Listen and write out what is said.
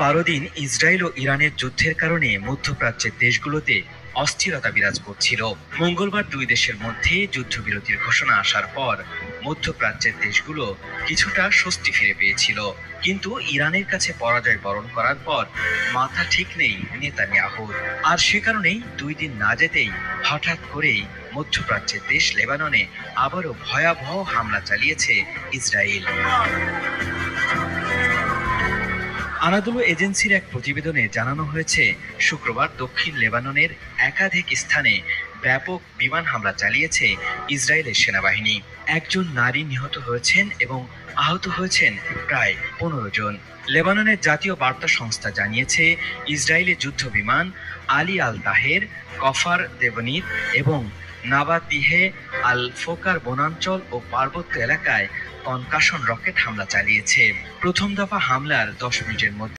12 দিন ইসরায়েল ও ইরানের যুদ্ধের কারণে মধ্যপ্রাচ্যের দেশগুলোতে অস্থিরতা বিরাজ করছিল। মঙ্গলবার দুই দেশের মধ্যে যুদ্ধবিরতির ঘোষণা আসার পর মধ্যপ্রাচ্যের দেশগুলো কিছুটা স্বস্তি ফিরে পেয়েছিল। কিন্তু ইরানের কাছে পরাজয় বরণ করার পর মাথা ঠিক নেই নেতানিয়াহুর। আর সে কারণেই 2 দিন না যেতেই হঠাৎ করেই মধ্যপ্রাচ্যের দেশ লেবাননে আবারও ভয়াবহ হামলা চালিয়েছে ইসরায়েল। আনাদোলু এজেন্সির এক প্রতিবেদনে জানানো হয়েছে, শুক্রবার দক্ষিণ লেবাননের একাধিক স্থানে ব্যাপক বিমান হামলা চালিয়েছে ইসরায়েলের সেনাবাহিনী। একজন নারী নিহত হয়েছেন এবং আহত হয়েছেন প্রায় 15 জন। লেবাননের জাতীয় বার্তা সংস্থা জানিয়েছে, ইসরায়েলি যুদ্ধ বিমান আলী আল তাহের, কফার দেবনিত এবং নাবাতিহে আল ফোকার বনাঞ্চল ও পার্বত্য এলাকায় কনকাশন রকেট হামলা চালিয়েছে। প্রথম দফা হামলার 10 মিনিটের মধ্যে